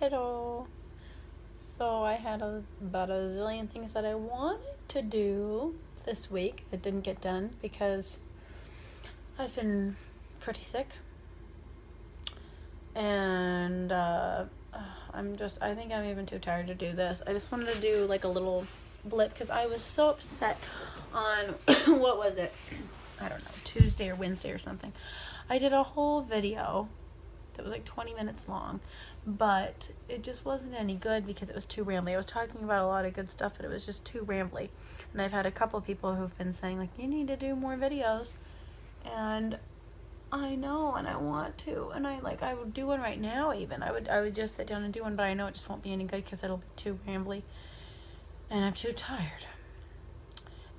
Hello. So I had about a zillion things that I wanted to do this week that didn't get done because I've been pretty sick. And I think I'm even too tired to do this. I just wanted to do like a little blip because I was so upset on, what was it? I don't know, Tuesday or Wednesday or something. I did a whole video that was like 20 minutes long, but it just wasn't any good because it was too rambly. I was talking about a lot of good stuff, but it was just too rambly. And I've had a couple people who've been saying, like, you need to do more videos. And I know, and I want to. And I would do one right now even. I would just sit down and do one, but I know it just won't be any good because it'll be too rambly. And I'm too tired.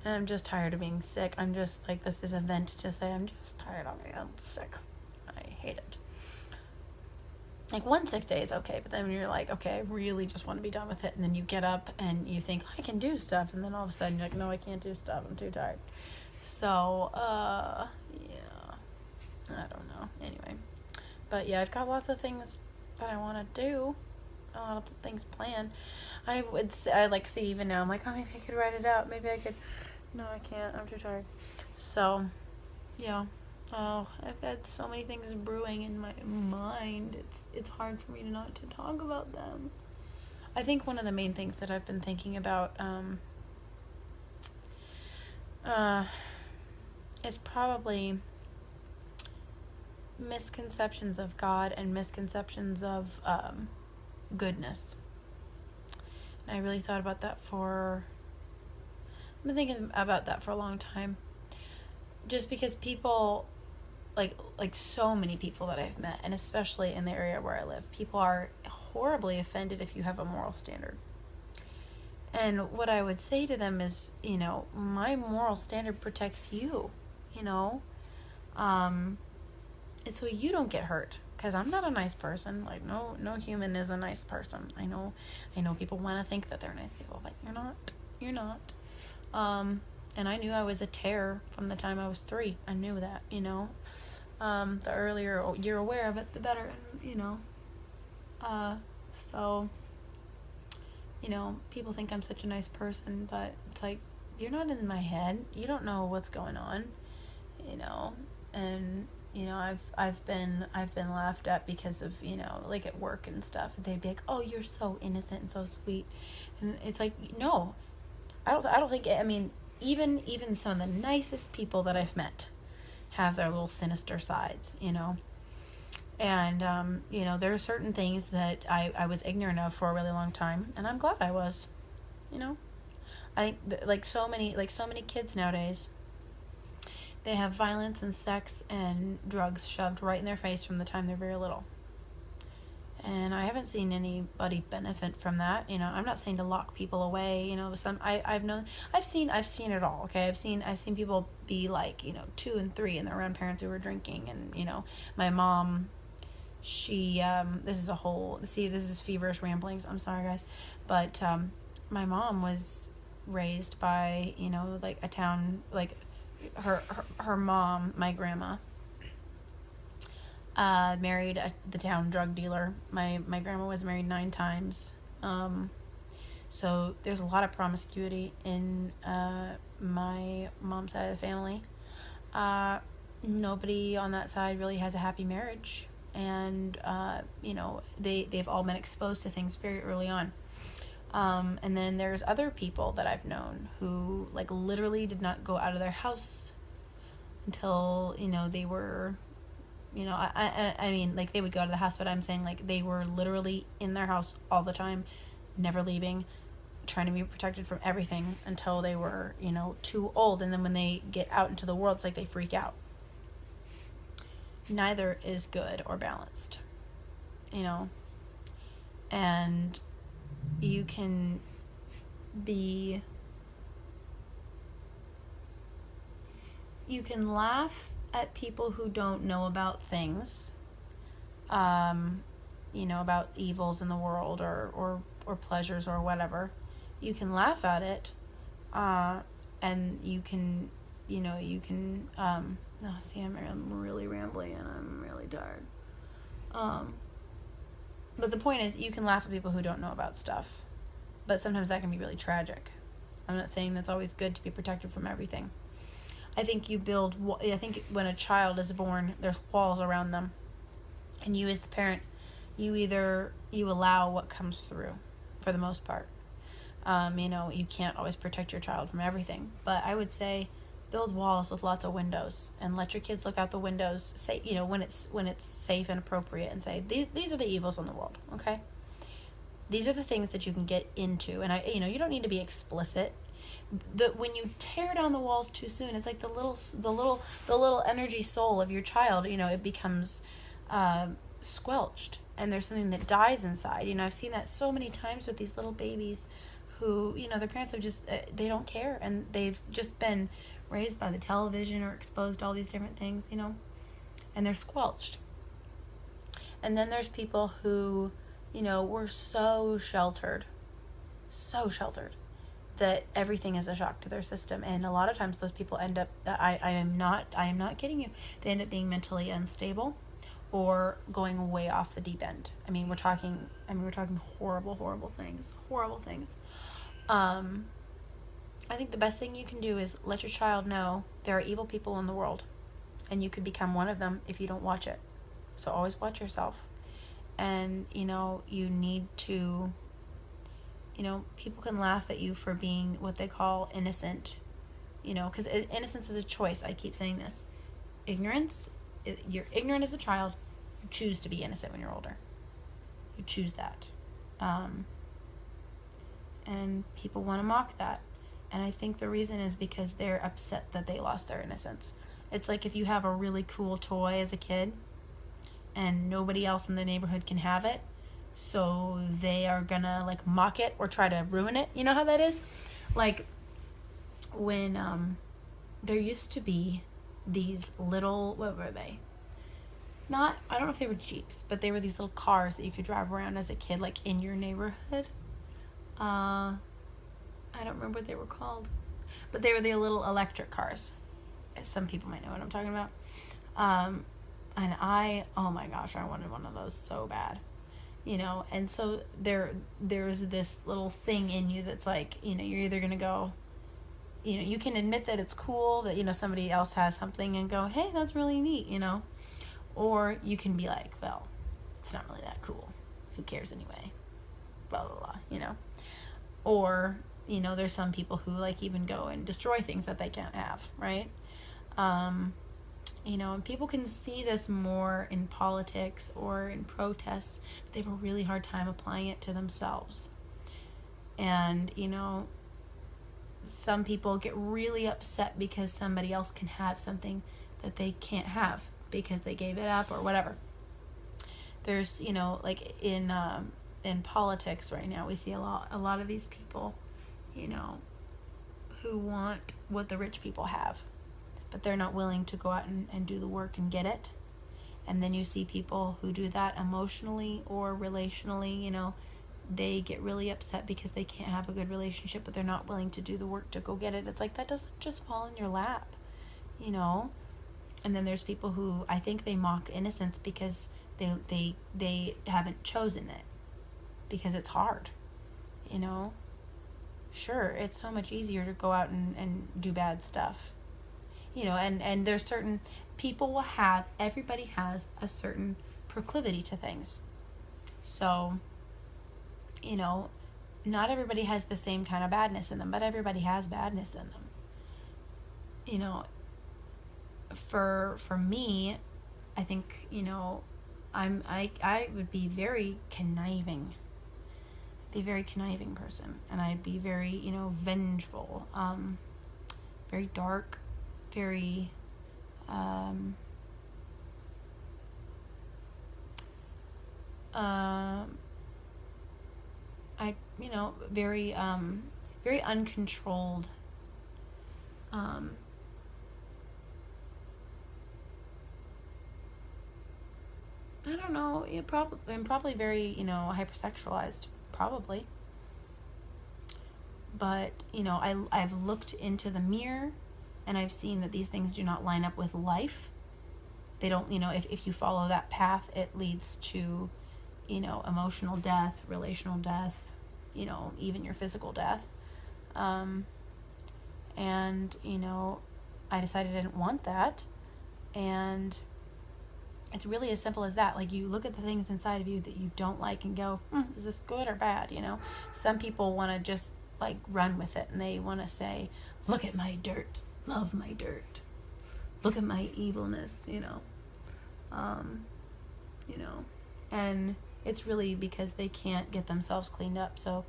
And I'm just tired of being sick. I'm just like, this is a vent to say I'm just tired of being sick. I hate it. Like, one sick day is okay, but then you're like, okay, I really just want to be done with it. And then you get up and you think, I can do stuff. And then all of a sudden you're like, no, I can't do stuff. I'm too tired. So, yeah. I don't know. Anyway. But yeah, I've got lots of things that I want to do. A lot of things planned. I see even now, I'm like, oh, maybe I could write it out. Maybe I could. No, I can't. I'm too tired. So, yeah. Oh, I've had so many things brewing in my mind. It's hard for me not to talk about them. I think one of the main things that I've been thinking about is probably misconceptions of God and misconceptions of goodness. And I really thought about that I've been thinking about that for a long time. Just because people, like so many people that I've met, and especially in the area where I live, people are horribly offended if you have a moral standard. And what I would say to them is, my moral standard protects you, and so you don't get hurt. Because I'm not a nice person. Like, no human is a nice person. I know people want to think that they're nice people, but you're not. And I knew I was a terror from the time I was 3. I knew that, the earlier you're aware of it, the better, so, people think I'm such a nice person, but it's like, you're not in my head. You don't know what's going on, and, I've been laughed at because of, like at work and stuff. They'd be like, oh, you're so innocent and so sweet. And it's like, no, I don't think, even some of the nicest people that I've met have their little sinister sides, and, there are certain things that I was ignorant of for a really long time, and I'm glad I was, I think, like so many kids nowadays, they have violence and sex and drugs shoved right in their face from the time they're very little. And I haven't seen anybody benefit from that. I'm not saying to lock people away. I've seen it all. Okay, I've seen people be like 2 and 3, and they're around parents who were drinking. And my mom, she this is feverish ramblings. I'm sorry, guys, but my mom was raised by like a town, like her mom, my grandma, married the town drug dealer. My grandma was married 9 times. So there's a lot of promiscuity in my mom's side of the family. Nobody on that side really has a happy marriage, and they've all been exposed to things very early on. And then there's other people that I've known who like literally did not go out of their house until they were, I mean, like, they would go out of the house, but I'm saying, like, they were literally in their house all the time, never leaving, trying to be protected from everything until they were, too old. And then when they get out into the world, it's like they freak out. Neither is good or balanced, and you can laugh at people who don't know about things, about evils in the world or pleasures or whatever. You can laugh at it, and you can, see, I'm really rambling and I'm really tired. But the point is, you can laugh at people who don't know about stuff. But sometimes that can be really tragic. I'm not saying that's always good to be protected from everything. I think when a child is born, there's walls around them. And you as the parent, you allow what comes through, for the most part. You can't always protect your child from everything. But I would say build walls with lots of windows and let your kids look out the windows, say, when it's safe and appropriate, and say, these are the evils in the world, okay? These are the things that you can get into. And you don't need to be explicit. When you tear down the walls too soon, it's like the little energy soul of your child, it becomes squelched, and there's something that dies inside. I've seen that so many times with these little babies who, their parents have just, they don't care, and they've just been raised by the television or exposed to all these different things, and they're squelched. And then there's people who, were so sheltered that everything is a shock to their system. And a lot of times those people end up, I am not kidding you, they end up being mentally unstable or going way off the deep end. We're talking horrible things. I think the best thing you can do is let your child know there are evil people in the world, and you could become one of them if you don't watch it. So always watch yourself. And, you need to, people can laugh at you for being what they call innocent, because innocence is a choice. I keep saying this. You're ignorant as a child. You choose to be innocent when you're older. You choose that. And people want to mock that. And I think the reason is because they're upset that they lost their innocence. It's like if you have a really cool toy as a kid and nobody else in the neighborhood can have it, so they are gonna mock it or try to ruin it. You know how that is? Like when there used to be these little, what were they? I don't know if they were Jeeps, but they were these little cars that you could drive around as a kid, in your neighborhood. I don't remember what they were called, but they were the little electric cars. Some people might know what I'm talking about. And oh my gosh, I wanted one of those so bad, and so there's this little thing in you that's you're either going to go, you can admit that it's cool that, somebody else has something and go, hey, that's really neat, or you can be like, well, it's not really that cool. Who cares anyway? Blah, blah, blah, Or, there's some people who even go and destroy things that they can't have, right? And people can see this more in politics or in protests, but they have a really hard time applying it to themselves. And, some people get really upset because somebody else can have something that they can't have because they gave it up or whatever. There's, in politics right now, we see a lot of these people, who want what the rich people have, but they're not willing to go out and do the work and get it. And then you see people who do that emotionally or relationally, they get really upset because they can't have a good relationship, but they're not willing to do the work to go get it. It's that doesn't just fall in your lap, And then there's people who, I think they mock innocence because they haven't chosen it, because it's hard, Sure, it's so much easier to go out and do bad stuff, and there's certain people everybody has a certain proclivity to things. So, not everybody has the same kind of badness in them, but everybody has badness in them. For me, I think, I would be very conniving person, and I'd be very, vengeful, very dark, very, very uncontrolled, I don't know, I'm probably very, hypersexualized, probably. But, I've looked into the mirror, and I've seen that these things do not line up with life. They don't, if you follow that path, it leads to, you know, emotional death, relational death, you know, even your physical death. And, you know, I decided I didn't want that. And it's really as simple as that. Like, you look at the things inside of you that you don't like and go, is this good or bad, you know? Some people want to just, like, run with it, and they want to say, look at my dirt, love my dirt, look at my evilness, you know? You know, and it's really because they can't get themselves cleaned up, so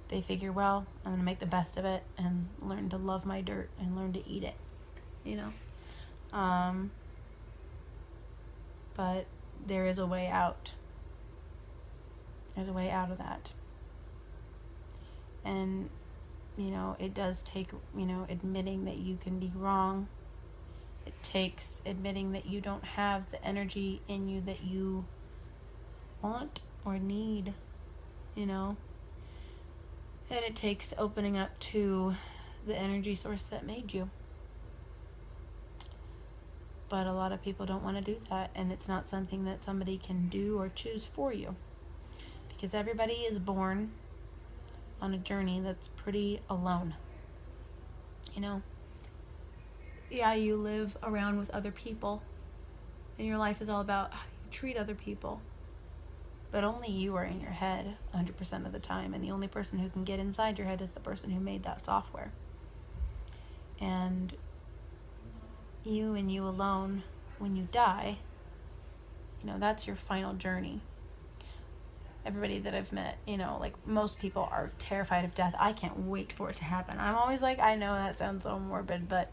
they figure, well, I'm going to make the best of it and learn to love my dirt and learn to eat it, you know? But there is a way out. There's a way out of that. And, you know, it does take, you know, admitting that you can be wrong. It takes admitting that you don't have the energy in you that you want or need, you know. And it takes opening up to the energy source that made you. But a lot of people don't want to do that, and it's not something that somebody can do or choose for you. Because everybody is born on a journey that's pretty alone. You know? Yeah, you live around with other people, and your life is all about how you treat other people. But only you are in your head 100% of the time, and the only person who can get inside your head is the person who made that software. And you and you alone, when you die, you know, that's your final journey. Everybody that I've met, you know, like, most people are terrified of death. I can't wait for it to happen. I'm always like, I know that sounds so morbid, but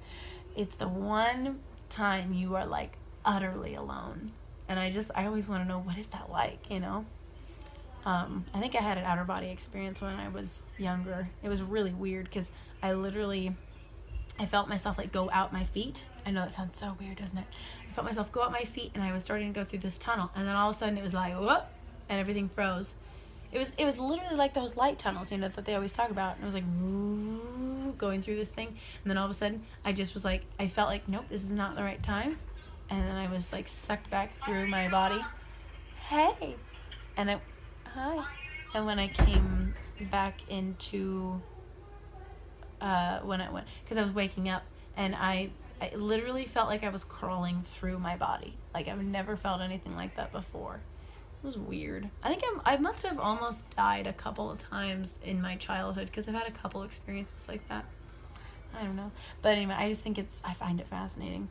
it's the one time you are, like, utterly alone. And I always want to know, what is that like, you know? I think I had an outer body experience when I was younger. It was really weird because I felt myself, like, go out my feet. I know that sounds so weird, doesn't it? I felt myself go out my feet, and I was starting to go through this tunnel, and then all of a sudden it was like, whoop, and everything froze. It was literally like those light tunnels, you know, that they always talk about. And it was like, woo, going through this thing, and then all of a sudden I just was like, I felt like, nope, this is not the right time. And then I was, like, sucked back through my body. Hey, hi. And when I came back into when I went, because I was waking up, and I literally felt like I was crawling through my body. Like, I've never felt anything like that before. It was weird. I think I must have almost died a couple of times in my childhood, because I've had a couple experiences like that. I don't know. But anyway, I just think I find it fascinating.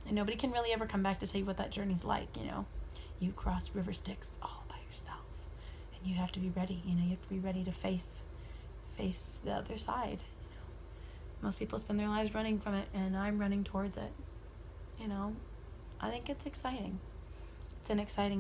And nobody can really ever come back to tell you what that journey's like, you know. You crossed river Styx all by yourself. And you have to be ready, you know. You have to be ready to face the other side. Most people spend their lives running from it, and I'm running towards it. You know, I think it's exciting. It's an exciting